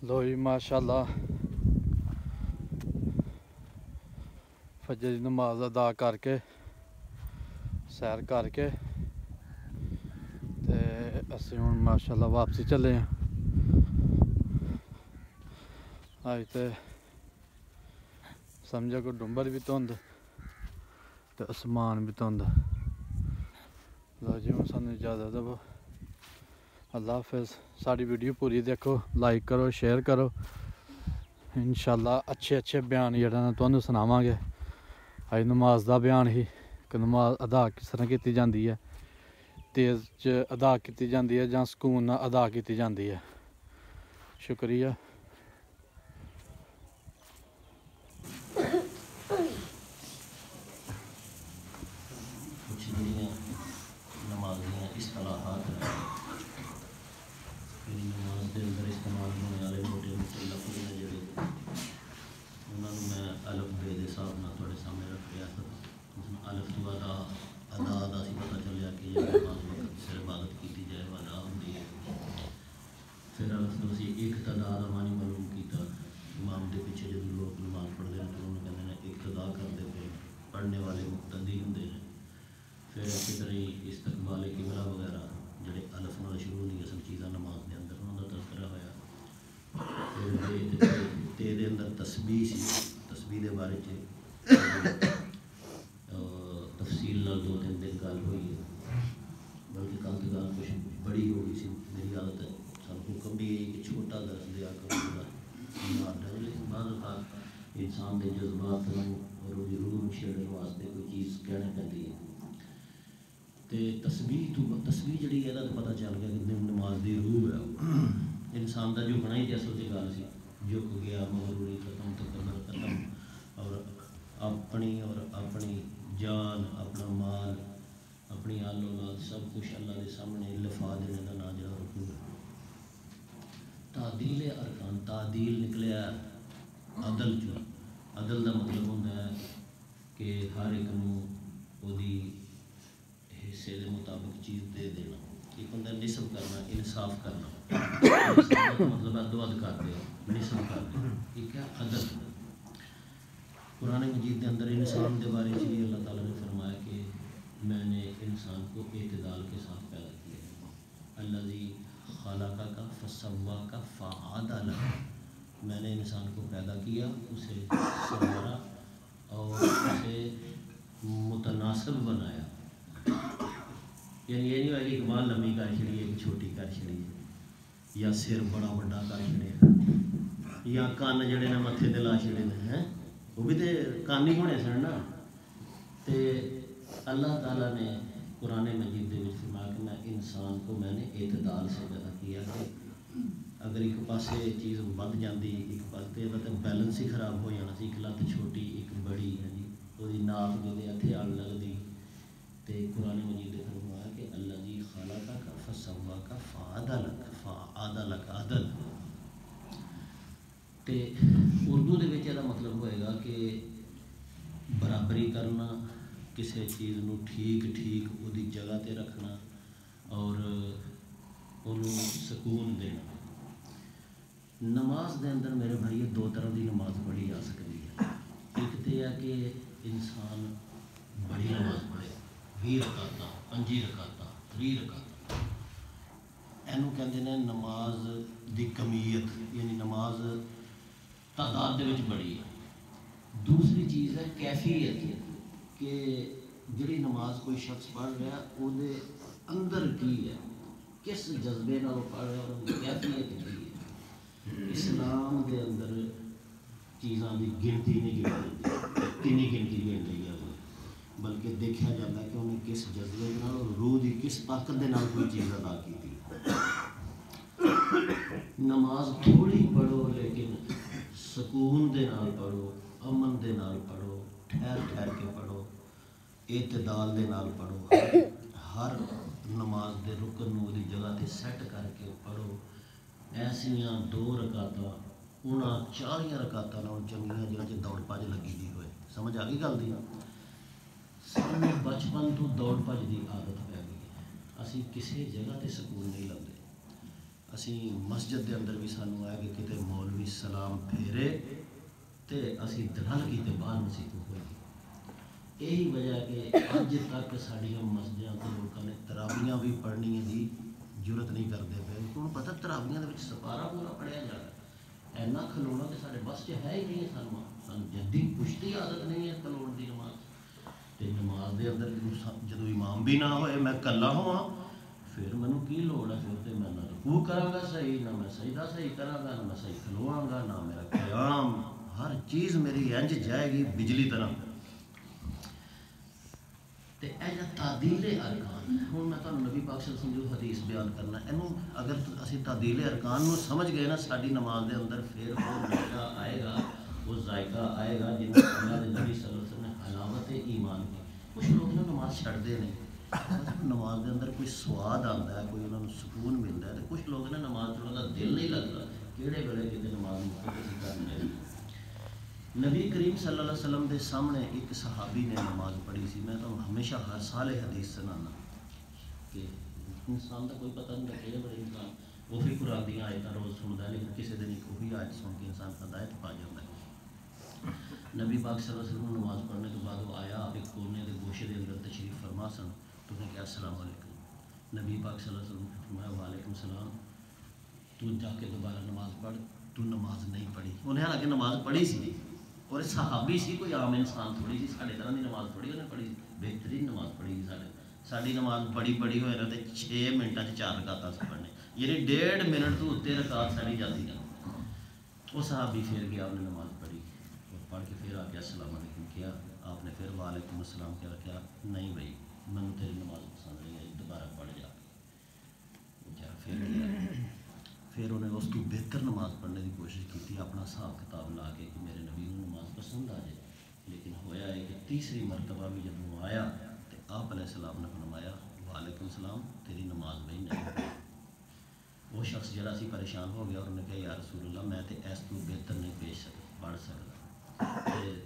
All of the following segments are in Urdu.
لو جی ماشاءاللہ فجر کی نماز ادا کر کے سیر کر کے تے اسی ہوں ماشاءاللہ واپسی چلے ہیں. اج تے سمجھو کہ ڈمبر بھی دھند تے آسمان بھی دھند. لو جی ہوں سانوں اجازت دو. اللہ حافظ. ساری ویڈیو پوری دیکھو, لائک کرو, شیئر کرو. انشاءاللہ اچھے بیان جڑا نا تانوں سناواں گے. اج نماز دا بیان ہی کہ نماز ادا کس طرح کیتی جاندی ہے, تیز ادا کیتی جاندی ہے یا سکون نال ادا کیتی جاندی ہے. شکریہ. کچھ نماز دیا اصطلاحات نماز کے اندر استعمال ہونے والے موٹے موٹے لفظ نے جڑے انہوں نے میں الف بے کے حساب نہ تھوڑے سامنے رکھ رہا تھا. الف تو ادا کا سی پتہ چلیا کہ یہ نماز وقت سر عبادت کی جائے ادا ہوتی ہے. پھر الف تو اسی ایک تعداد مانی معلوم کیا. امام کے پیچھے جب لوگ نماز پڑھتے ہیں تو انہوں نے کہتے ہیں اقتدا کرتے پہ پڑھنے والے مقتدی ہوتے ہیں. پھر اسی طرح استقبال قبلہ وغیرہ جڑے الف نال شروع ہوئی سب چیزاں نماز کے اندر انہوں کا تذکرہ ہوا. پھر تے دے اندر تسبیح سی, تسبیح کے بارے تفصیل نال 2-3 دن گل ہوئی ہے, بلکہ کل کی گل کچھ بڑی ہو گئی سی. میری عادت ہے سب حکم بھی یہی کہ چھوٹا درس دیا کرو, لیکن بعض اوقات انسان کے جذبات اور روح چھیڑنے واسطے کوئی چیز کہنے پڑتی ہے. تو تسبیح جڑی ہے تو پتہ چل گیا کہ نماز دی روح ہے. انسان کا جھکنا ہی اصل سے گل سی, جھک گیا مغروری ختم تکبر ختم, اور اپنی جان اپنا مال اپنی آل اولاد سب کچھ اللہ کے سامنے لفا دینے کا نا جڑا رکوع ہے. تعدیل ارکان, تعدیل نکلیا عدل چ. عدل کا مطلب ہوتا ہے کہ ہر ایک نو حصے کے مطابق چیز دے دینا. ایک ہوتا ہے نصب کرنا, انصاف کرنا, مطلب ادو اد کر دے, نصب کر دے. ایک ہے عدل. قرآن مجید کے اندر انسان کے بارے میں بھی اللہ تعالیٰ نے فرمایا کہ میں نے انسان کو اعتدال کے ساتھ پیدا کیا. الذی خلقک فسواک فعدلک, میں نے انسان کو پیدا کیا, اسے سنوارا اور اسے متناسب بنایا. یعنی یہ نہیں ہوا کہ ایک بال لمبی کر چھڑی ہے, ایک چھوٹی کر چھڑی ہے, یا سر بڑا بڑا کر چھڑے, یا کان جڑے نے متھے تے لا چھڑے ہیں, وہ بھی تو کان ہی ہونے سن نا. تے اللہ تعالیٰ نے قرآن مجید کے فرمایا کہ میں انسان کو میں نے اعتدال سے پیدا کیا کہ اگر ایک پاسے چیز بد جاتی ایک پاس تو بیلنس ہی خراب ہو جانا سی. ایک لت چھوٹی ایک بڑی ہے جی, وہ ناک جو ہتھے آڑ لگتی. تو قرآن مجید نے فرمایا کہ اللہ جی خلقک فسواک فعدلک, فعدلک عدل. تو اردو دے وچ یہ مطلب ہوئے گا کہ برابری کرنا, کسی چیز نو ٹھیک وہ دی جگہ تے رکھنا اور انہوں سکون دینا. نماز دے اندر میرے بھائی 2 طرح دی نماز پڑھی جا سکتی ہے. ایک تو یہ کہ انسان بڑی نماز پڑھے, 20 رکعت 5 رکعت 3 رکعت, اینو کہندے نے نماز دی کمیت, یعنی نماز تعداد دے وچ بڑی ہے. دوسری چیز ہے کیفیت, کہ جڑی نماز کوئی شخص پڑھ رہا وہ دے اندر کی ہے, کس جذبے نال پڑھ رہا ہے, کیفیت کی ہے. اسلام دے اندر چیزاں دی گنتی نہیں گنتی جاتی, تینی گنتی گن رہی ہے, بلکہ دیکھا جاتا ہے کہ انہیں کس جذبے نال اور روح دی کس طاقت دے نال کوئی چیز ادا کی تھی. نماز تھوڑی پڑھو لیکن سکون دے نال پڑھو, امن دے نال پڑھو, ٹھہر کے پڑھو, اعتدال دے نال پڑھو, ہر نماز دے رکن نو دی جگہ تے سیٹ کر کے پڑھو. ایسیاں 2 رکعت انہاں 4 رکعت چنگیاں جنہاں چ دوڑ بھج لگی دی ہوئے. سمجھ آ گئی گل دی؟ سانوں بچپن تو دوڑ بھج دی عادت پی گئی ہے, اسی کسی جگہ تے سکون نہیں لگتے. اسی مسجد دے اندر بھی سانو آیا کہ کتے مولوی سلام پھیرے تے اسی دلال کی تے باہر نصیب ہوئی. یہی وجہ ہے کہ اج تک ساڈیاں مسجداں تے لوکاں نے تراویحاں بھی پڑھنی دی ضرورت نہیں کرتے پے. انہوں پتہ تراویحاں دے وچ سپارہ پورا پڑھیا جا رہا ہے. اینا کھلونا تے ساڈے بس چ ہے ہی نہیں. سانو جدی پشتی عادت نہیں ہے کھلون دی نماز. تے نماز دے اندر جدوں امام بھی نہ ہوئے میں کلا ہواں پھر مینوں کی لوڑ ہے. پھر تے میں نہ رکوع کراں گا صحیح، نہ میں سجدہ صحیح کراں گا، نہ میں صحیح کھلواں گا، نہ میرا قیام. ہر چیز میری انج جائے گی بجلی طرح. تے اے جا تعدیل ارکان ہن میں تانوں نبی پاک صلی اللہ علیہ وسلم جو حدیث بیان کرنا اینوں اگر اسی تعدیل ارکان نو سمجھ گئے نا ساڈی نماز دے اندر پھر وہ مزہ آئے گا، وہ ذائقہ آئے گا جن اللہ دے نبی صلی اللہ علیہ وسلم نے حلاوت ایمان کی. کچھ لوگ نا نماز چھڑتے نہیں. نماز دے اندر کوئی سواد آتا ہے، کوئی انہوں نے سکون ملتا ہے. کچھ لوگ نے نماز پڑھنے کا دل نہیں لگتا کہڑے ویلے کتنے نماز کرنے. نبی کریم صلی اللہ علیہ وسلم دے سامنے ایک صحابی نے نماز پڑھی سی. میں تو ہمیشہ ہر سال حدیث سنانا کہ انسان کا کوئی پتہ نہیں کہڑے بڑے انسان وہ بھی قرآن دیا آیتاں روز سنتا ہے لیکن کسی دن ایک وہی آیت سن کے انسان ہدایت پا جاتا ہے. نبی پاک صلی اللہ علیہ وسلم نماز پڑھنے کے بعد وہ آیا، آپ ایک کونے کے گوشے کے اندر تشریف فرما سن. تو نے کہا السلام علیکم. نبی پاک صلی اللہ علیہ وسلم نے فرمایا وعلیکم السلام. تو جا کے دوبارہ نماز پڑھ. تو نماز نہیں پڑھی. انہیں حالانکہ نماز پڑھی سی اور صحابی سی، کوئی عام انسان تھوڑی سی ساڑھے طرح کی نماز پڑھی. انہیں پڑھی بہترین نماز پڑھی سی. ساری نماز بڑی ہوئے نا تو 6 منٹوں 4 رکعتاں پڑھنے، یعنی 1.5 منٹ تو اتنے رکعت ساری جاتی ہے. وہ صحابی پھر گیا، آپ نے نماز پڑھی اور پڑھ کے پھر آ کے السلام علیکم کیا. آپ نے پھر وعلیکم السلام کیا رکھا. نہیں بھائی میں تیری نماز پسند نہیں آئی، دوبارہ پڑھ جا. پھر کیا، پھر انہیں اس کو بہتر نماز پڑھنے کی کوشش کی تھی اپنا حساب کتاب لا کے کہ میرے نبی کو نماز پسند آ جائے. لیکن ہویا ہے کہ تیسری مرتبہ بھی جب وہ آیا تو آپ علیہ السلام نے فرمایا وعلیکم السلام تیری نماز نہیں نہیں. وہ شخص جڑا سی پریشان ہو گیا اور انہوں نے کہا یا رسول اللہ میں تو اس کو بہتر نہیں پیش پڑھ سکتا.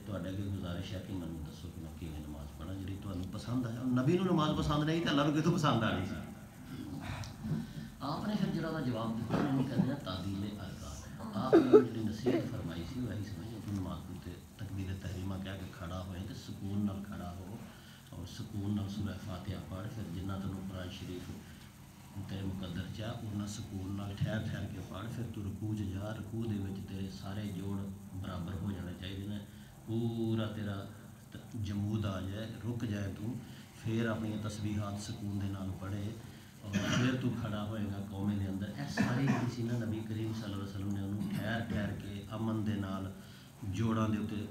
تواڈے اگے گزارش ہے کہ مینوں دسو کہ میں کیویں نماز پڑھاں جڑی تانوں پسند ہے. نبی نوں نماز پسند نہیں تو اللہ نوں کتوں پسند آنی سی. آپ نے پھر جڑا جواب دیتا انہوں کہتے ہیں تعدیل ارکان. آپ نے جڑی نصیحت فرمائی سی وہی سمجھے کہ نماز تے تکبیر تحریمہ کہہ کے کھڑا ہوئے تو سکون نال کھڑا ہو اور سکون نال سورہ فاتحہ پڑھ. پھر جنہ تینوں قرآن شریف تیرے مقدر چاہ انہیں سکون نال ٹھہر ٹھہر کے پڑھ. پھر تو رکوع جا، رکوع دے وچ تیرے سارے جوڑ برابر ہو جانے چاہیے نے، پورا تیرا جمود آ جائے، رک جائے تو. پھر اپنی تسبیحات سکون دے نال پڑھے اور پھر تو کھڑا ہوئے گا قومے دے اندر. اے ساری کسی نے نبی کریم صلی اللہ علیہ وسلم نے انہوں ٹھہر ٹھہر کے امن دے نال جوڑاں دے اوتے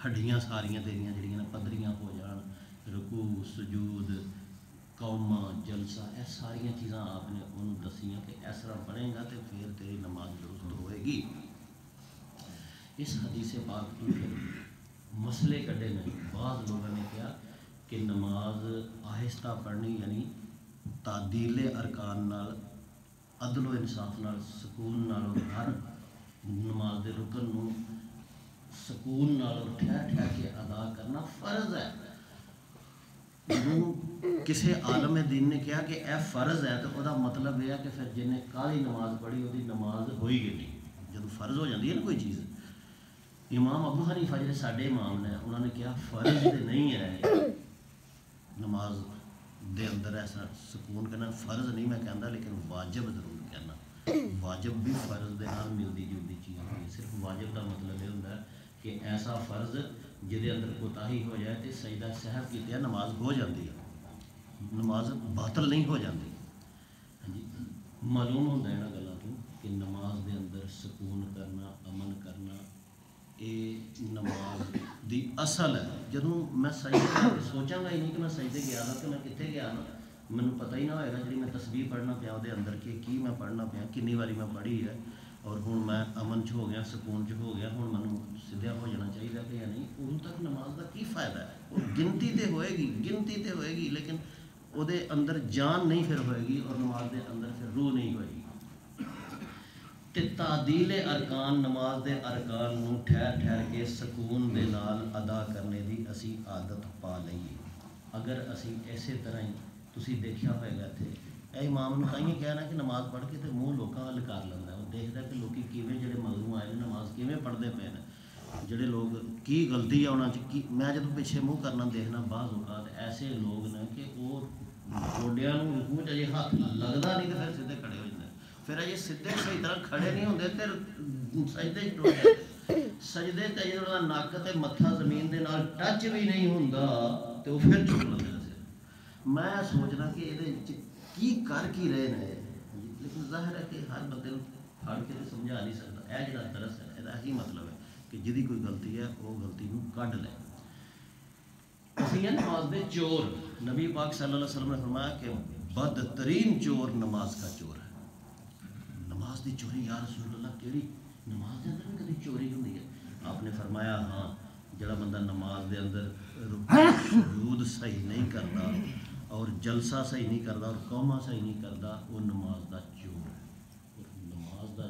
ہڈیاں ساریاں تیریاں جڑیاں پدریاں ہو جان، رکوع سجود قوما جلسہ اے ساریاں چیزاں آپ نے انہوں دسیاں کہ اس طرح پڑھیں گا تو پھر تیری نماز درست ہوئے گی. اس حدیث پاک تو مسئلے کڈے نے. بعض لوگوں نے کہا کہ نماز آہستہ پڑھنی یعنی تعدیل ارکان نال عدل و انصاف نال سکون نال اور ہر نماز دے رکن نو سکون نال اور ٹھہر ٹھہر کے ادا کرنا فرض ہے. کسی عالم دین نے کہا کہ اے فرض ہے تو وہ مطلب یہ ہے کہ پھر جن نے کالی نماز پڑھی وہ نماز ہوئی گئی نہیں. جب فرض ہو جاتی ہے نا کوئی چیز. امام ابو حنیفہ جڑے ساڈے امام نے انہوں نے کہا فرض تو نہیں ہے نماز دے اندر ایسا سکون کرنا فرض نہیں میں کہنا لیکن واجب ضرور کہنا. واجب بھی فرض دے نال ملتی جلتی چیز ہوئی. صرف واجب کا مطلب یہ ہوتا ہے کہ ایسا فرض جہدے اندر کوتاہی ہو جائے تو سجدہ صحو کیتے نماز ہو جاتی ہے، نماز باطل نہیں ہو جاتی. ہاں جی معلوم ہوتا ہے یہاں گلوں تو کہ نماز دے اندر سکون کرنا امن کرنا یہ نماز دی اصل ہے. جدوں میں سجدے سوچاں گا ہی نہیں کہ میں سجدے گیا نا کہ میں کتنے گیا نا مینوں پتہ ہی نہ ہوئے گا. جی میں تسبیح پڑھنا پیا وہ اندر کی میں پڑھنا پیا کنی واری میں پڑھی ہے اور ہوں میں امن چ ہو گیا سکون چ ہو گیا. ہوں مینوں سدھا ہو جانا چاہیے کہ یا نہیں. ادوں تک نماز کا کی فائدہ ہے. وہ گنتی تے ہوئے گی لیکن وہ اندر جان نہیں پھر ہوئے گی اور نماز دے اندر پھر روح نہیں ہوئے گی. تے تعدیل ارکان نماز دے ارکان نو ٹھہر ٹھہر کے سکون دے نال ادا کرنے دی اسی عادت پا لئیے. اگر اسی ایسے طرح ہی تسی دیکھا ہوئے گا تھے اے امام نے تائیں کہنا کہ نماز پڑھ کے تو منہ لوگوں وال کر لینا، وہ دیکھتا کہ لوگ کیویں جڑے مغروں آئے نماز کیویں پڑھتے پے نے، جڑے لوگ کی غلطی ہے انہوں کی میں جب پیچھے منہ کرنا دیکھنا بعض اوقات ایسے لوگ نے کہ وہ گوڈیاں رکوع چ ہاتھ لگتا نہیں تو پھر سیدھے کھڑے ہو جاتے، پھر اجے سیدھے صحیح طرح کھڑے نہیں ہوتے پھر سجدے ٹوٹ جاتے، سجدے تے جڑا نک تے متھا زمین دے نال ٹچ بھی نہیں ہوندا تے وہ پھر چک لیندے نے سر۔ میں سوچنا کہ یہ کی کر کی رہے ہیں، لیکن ظاہر ہے کہ ہر بندے پھڑ کے سمجھا نہیں سکتا، یہ جڑا درس ہے یہ مطلب ہے کہ جدی کوئی غلطی ہے وہ غلطی نو کڈ لے۔ اسی ہیں نماز دے چور، نبی پاک صلی اللہ علیہ وسلم نے فرمایا کہ بدترین چور نماز کا چور ہے۔ نماز دی چوری یا رسول اللہ کیڑی؟ نماز دے اندر بھی کبھی چوری ہوندی ہے؟ آپ نے فرمایا ہاں، جڑا بندہ نماز دے اندر رکوع سجود صحیح نہیں کرتا اور جلسہ صحیح نہیں کرتا اور قوما صحیح نہیں کرتا وہ نماز دا چور ہے۔ نماز دا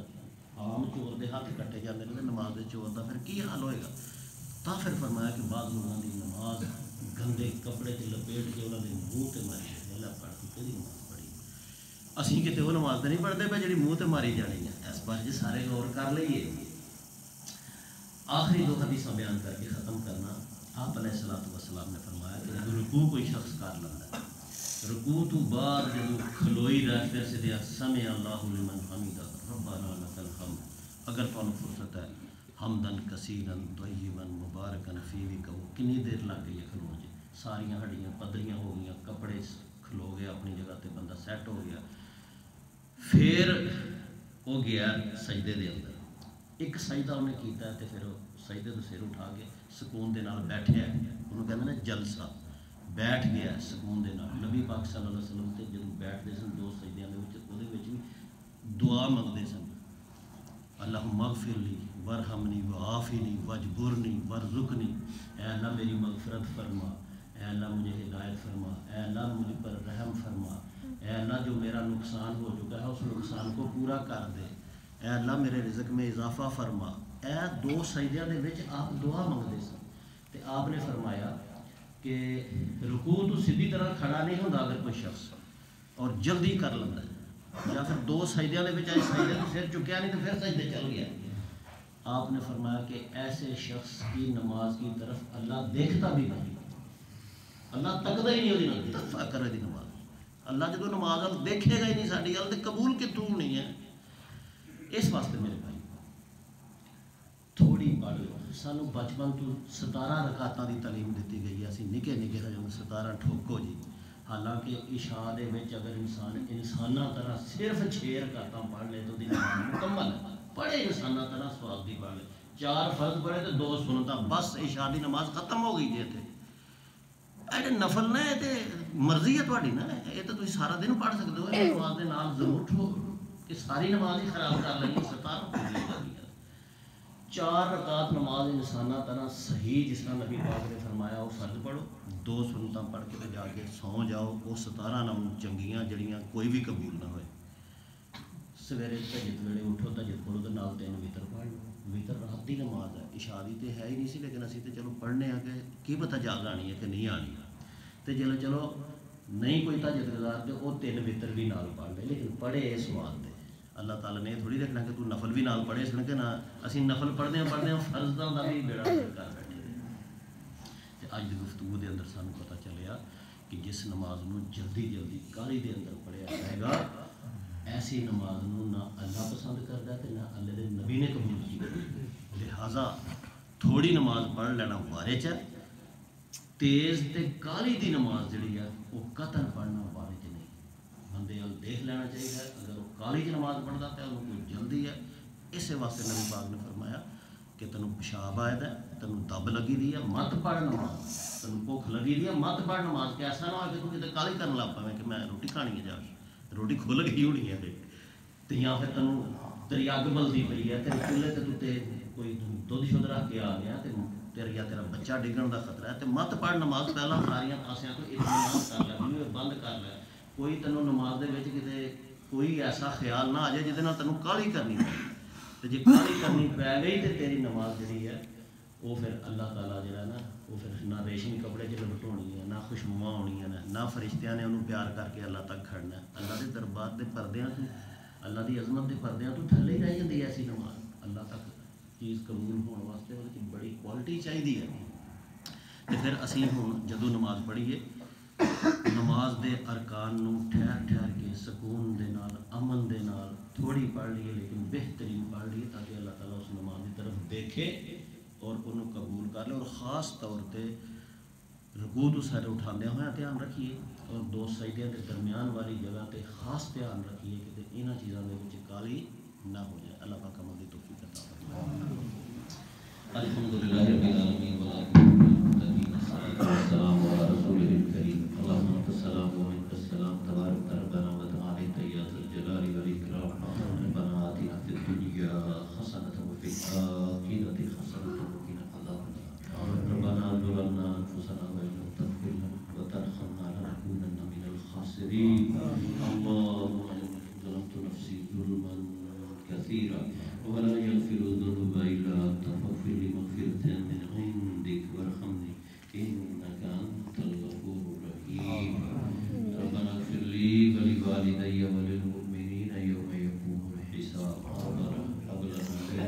عام چور دے ہاتھ کٹے جاتے ہیں، نماز دے چور دا پھر کی حال ہوئے گا؟ تا پھر فرمایا کہ بعض لوگوں کی نماز گندے کپڑے سے لپیٹ کے انہوں نے منہ تے ماری ہے، اللہ پڑھ کے کہڑی نماز پڑھی؟ اسی کتے وہ نماز تو نہیں پڑھتے پہ جی منہ تے ماری جانی ہے، اس بار جی سارے غور کر لئیے۔ آخری دو حدیثاں بیان کر کے ختم کرنا، آپ علیہ الصلوۃ والسلام نے فرمایا کہ جب رکوع کوئی شخص کر لیتا ہے، رکوع تو بعد جب کھلوئی رہ پھر سے دیا سمع اللہ لمن حمدہ ربنا لک الحمد، اگر تمہیں فرصت ہے حمدن کثیرن طیبن مبارکن فی بھی کہو، کنی دیر لگ گئی ہے کھلو جی، ساریاں ہڈیاں پدریاں ہو گئیاں، کپڑے کھلو گئے اپنی جگہ تے، بندہ سیٹ ہو گیا، پھر وہ گیا سجدے دے اندر، ایک سجدہ انہیں کیتا ہے تے پھر سجدے تو سر اٹھا کے سکون دے نال بیٹھے ہیں، انہوں کہتے ہیں جلسہ، بیٹھ گیا سکون دے نال۔ نبی پاک صلی اللہ علیہ وسلم تے جب بیٹھتے سن دو سجدیاں دے وچ وہ بھی دعا منگتے سن، اللہم اغفر لی ورحمنی وعافنی واجبرنی وارزقنی، اے اللہ میری مغفرت فرما، اے اللہ مجھے ہدایت فرما، اے اللہ مجھ پر رحم فرما، اے اللہ جو میرا نقصان ہو چکا ہے اس نقصان کو پورا کر دے، اے اللہ میرے رزق میں اضافہ فرما۔ اے دو سجدیاں دے وچ آپ دعا منگتے سن، تے آپ نے فرمایا کہ رکوع تو سیدھی طرح کھڑا نہیں ہوتا اگر کوئی شخص اور جلدی کر لیتا ہے، یا پھر دو سجدیاں دے وچ سجدے تو سر چکیا نہیں تو پھر سجدے چل گیا، آپ نے فرمایا کہ ایسے شخص کی نماز کی طرف اللہ دیکھتا بھی نہیں، اللہ تکتا ہی نہیں ہوتی نہ دفاع کرے دی نماز، اللہ جدو نماز دیکھے گا ہی نہیں ساری گل تو قبول کتوں نہیں ہے۔ اس واسطے میرے بھائی تھوڑی پڑھ لو، سانو بچپن تو 17 رکعتاں دی تعلیم دیتی گئی ہے، اسی نکے نکے ہجم 17 ٹھوکو جی، حالانکہ عشاء دے وچ اگر انساناں طرح صرف 6 رکعتاں پڑھ لے تو دی نماز مکمل ہے، پڑھے انساناں طرح سواب دی پڑھ لے، 4 فرض پڑھے تو 2 سنتاں، بس عشاء دی نماز ختم ہو گئی جی۔ یہ نفل نہ ہے مرضی ہے تھوڑی نا، یہ تو تھی سارا دن پڑھ سکتے ہو، یہ نماز کے نام ضرور اٹھو کہ ساری نماز ہی خراب کر لیں، 17 4 رکعت نماز انسانہ طرح صحیح جس طرح نبی پاک نے فرمایا وہ فرض پڑھو، 2 سنتاں پڑھ کے جا کے سو جاؤ، وہ 17 نم چنگیاں جڑیاں کوئی بھی قبول نہ ہوئے۔ سویرے تہجد ویلے اٹھو، تہجد پڑھو تو نال 3 وتر پڑھ لو، وتر رات کی نماز ہے، عشاء دی تے ہے ہی نہیں سی، لیکن اسی تے چلو پڑھنے آ کے کی پتہ جاگ آنی ہے کہ نہیں آنی، تے چلو نہیں کوئی تہجد گزار تے وہ 3 وتر بھی نال پڑھ لے، لیکن پڑھے اس واسطے اللہ تعالیٰ نے تھوڑی دیکھنا کہ تو نفل بھی نال پڑھے سن کہ نہ اسی نفل پڑھتے ہیں فرضاں دا بھی بیڑا کر بیٹھے۔ تے اج دی گفتگو دے اندر سانوں پتہ چلیا کہ جس نماز نو جلدی جلدی کالی دے اندر پڑھیا جائے گا، ایسی نماز نو نہ اللہ پسند کرتا ہے نہ اللہ دے نبی نے قبول کی، لہٰذا تھوڑی نماز پڑھ لینا وارے چ، تیز تے کالی دی نماز جڑی ہے وہ قطن پڑھنا وارے چ نہیں، بندے ال دیکھ لینا چاہیے اگر وہ کالی چ نماز پڑھتا تو انہوں کوئی جلدی ہے۔ اسی واسطے نبی پاک نے فرمایا کہ تینوں پیشاب آئے ہے، تینوں دب لگی دی ہے، مت پڑھ نماز، تینوں بھوک لگی دی ہے، مت پڑھ نماز، کہ ایسا نہ ہو کہ تو کتے کالی کرنے لگ پاویں کہ میں روٹی کھانی ہے، جا روٹی کھل گئی ہونی ہے تو یا پھر تینوں تیری اگ بلدی پئی ہے، تیرے چولہے تے تے کوئی دودھ شدھ رکھ کے آ گیا تیرا بچہ ڈگن کا خطرہ ہے، تو مت پڑھ نماز، پہلا ساریا پاسیاں تو اطمینان کر لے، ویڈیو بند کر لے، کوئی تینوں نماز دے وچ کتے کوئی ایسا خیال نہ آ جائے جہد نال تینوں کالی کرنی پے، تو جی کالی کرنی پی گئی تو تیری نماز جڑی ہے وہ پھر اللہ تعالیٰ جڑا نا وہ پھر نہ ریشمی کپڑے چ لپٹونی ہے، نہ خوشبوا ہونی ہے، نہ فرشتیاں نے انہوں پیار کر کے اللہ تک کھڑنا ہے۔ اللہ کے دربار کے پردیاں تو اللہ کی عظمت کے پردیاں تو تھلے ہی رہ جاتی ہے ایسی نماز۔ اللہ تک چیز قبول ہونے واسطے وہ بڑی کوالٹی چاہیے ہے۔ تو پھر اسی ہوں جدوں نماز پڑھیے نماز دے ارکان نو ٹھہر ٹھہر کے سکون دے نال امن دے نال تھوڑی پڑھ لیے لیکن بہترین پڑھ لیے تاکہ اللہ تعالیٰ اس نماز کی طرف دیکھے اور انہوں قبول کر لے۔ اور خاص طور پہ رکوع تو سر اٹھاندے ہوئے دھیان رکھیے اور دو سجدے کے درمیان والی جگہ تے خاص دھیان رکھیے کہ انہاں چیزاں دے وچ کالی نہ ہو جائے۔ اللہ پاک عمل دی توفیق عطا فرمائے۔ الحمدللہ رب العالمین والعاقبۃ للمتقین والسلام علی رسولہ الکریم اللہم انت السلام و منک السلام تبارک ربنا و تعالی یا ذا الجلال والاکرام ربنا آتنا فی الدنیا حسنۃ وفی الآخرۃ حسنۃ وقنا عذاب النار ربنا ظلمنا انفسنا وان لم تغفر لنا وترحمنا لنکونن من الخاسرین اللہم انی ظلمت نفسی ظلما کثیرا ولا يغفر الذنوب الا انت فاغفر لي مغفرة من عندك وارحمني انك انت الغفور الرحيم ربنا اغفر لي ولوالدي وللمؤمنين يوم يقوم الحساب ربنا هب لنا من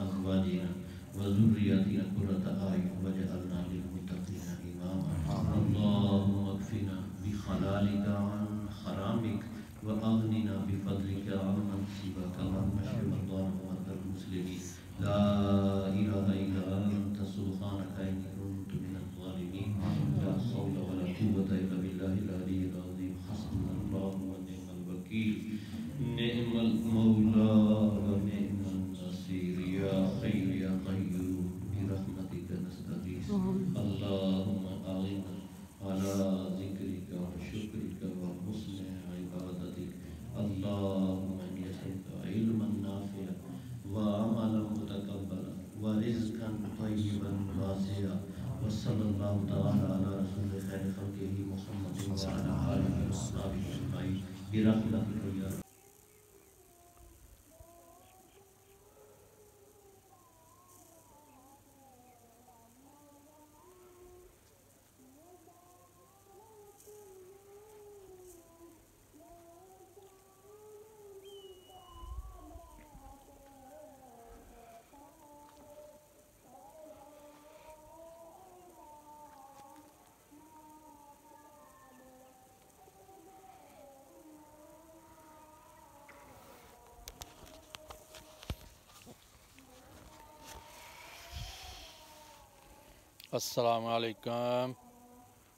ازواجنا وذرياتنا قرة اعين واجعلنا للمتقين اماما اللهم اكفنا بحلالك عن حرامك واغننا بفضلك عمن سواك اللهم اشف مرضانا ومرضى المسلمين لا اله الا انت سبحانك اني كنت من الظالمين لا حول ولا قوة الا بالله العلي العظيم حسبنا الله ونعم الوكيل نعم المولى ونعم النصير يا حي يا قيوم برحمتك نستغيث اللهم اعنا على ذكرك وشكرك وحسن عبادتك اللهم اني اسالك علما نافعا وعملا متقبلا ورزقا طيبا واسعا وصلى الله تعالى على رسول خير خلقه محمد وعلى اله وصحبه اجمعين برحمتك يا رب۔ السلام علیکم،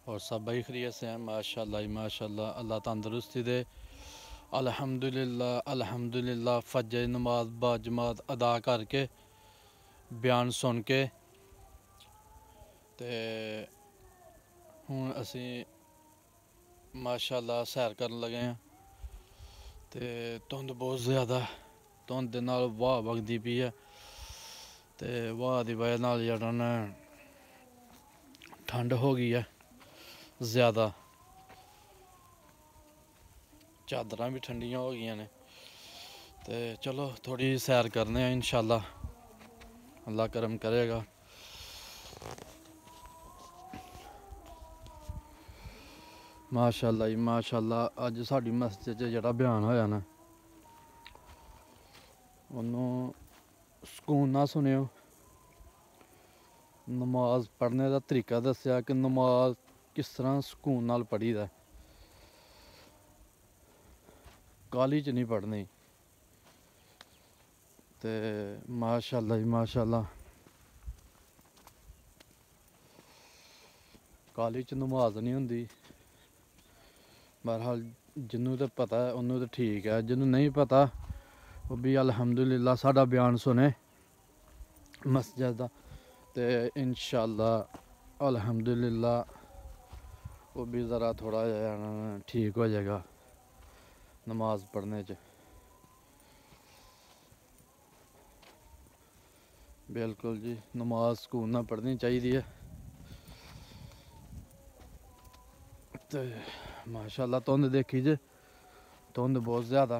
اور سب بھائی خیریت سے ہیں؟ ماشاءاللہ ماشاءاللہ، اللہ تندرستی دے۔ الحمدللہ الحمدللہ، فجر نماز با جماعت ادا کر کے بیان سن کے تے ہوں اسی ماشاءاللہ سیر کرن لگے ہیں تے دھند بہت زیادہ دھند دے نال واہ وگدی پئی ہے تے واہ دی وجہ نال جڑا نا ٹھنڈ ہو گئی ہے زیادہ، چادراں بھی ٹھنڈیاں ہو گئی نے تے چلو تھوڑی سیر کرنے ہیں انشاءاللہ، اللہ کرم کرے گا۔ ماشاءاللہ جی ماشاءاللہ، اج ساڈی مسجد چ جڑا بیان ہویا نا انہوں سکون نہ سنیو، نماز پڑھنے دا طریقہ دسیا کہ نماز کس طرح سکون نال پڑھی دا، کالی چ نہیں پڑھنی تے ماشاءاللہ جی ماشاءاللہ، کالی چ نماز نہیں ہوندی۔ بہرحال جنوں تے پتہ ہے انہوں تے ٹھیک ہے، جنوں نہیں پتہ وہ بھی الحمدللہ ساڈا بیان سنے مسجد دا تے انشاءاللہ الحمدللہ وہ بھی ذرا تھوڑا جہا ٹھیک ہو جائے گا نماز پڑھنے چ۔ بالکل جی، نماز سکون نہ پڑھنی چاہیے ہے تے ماشاءاللہ تند دیکھی جے، تند بہت زیادہ،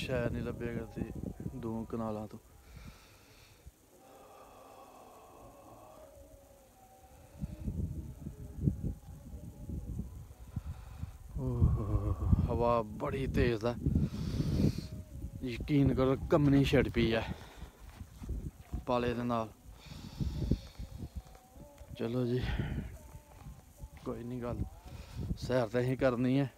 ਸ਼ੈ ਨਹੀਂ ਲੱਭਿਆ ਕਰਦੀ 2 ਕਨਾਲਾਂ ਤੋਂ। ਹਵਾ ਬੜੀ ਤੇਜ਼ ਆ, ਯਕੀਨ ਕਰੋ ਕੰਬਣੀ ਛਿੜ ਪਈ ਆ ਪਾਲੇ ਦੇ ਨਾਲ। ਚਲੋ ਜੀ ਕੋਈ ਨਹੀਂ ਗੱਲ, ਸੈਰ ਤਾਂ ਅਸੀਂ ਕਰਨੀ ਹੈ।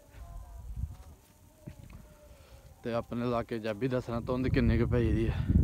ਤੇ ਆਪਣੇ ਇਲਾਕੇ 'ਚ ਵੀ ਦੱਸਣਾ ਧੁੰਦ ਕਿੰਨੀ ਕੁ ਪਈ ਦੀ ਹੈ।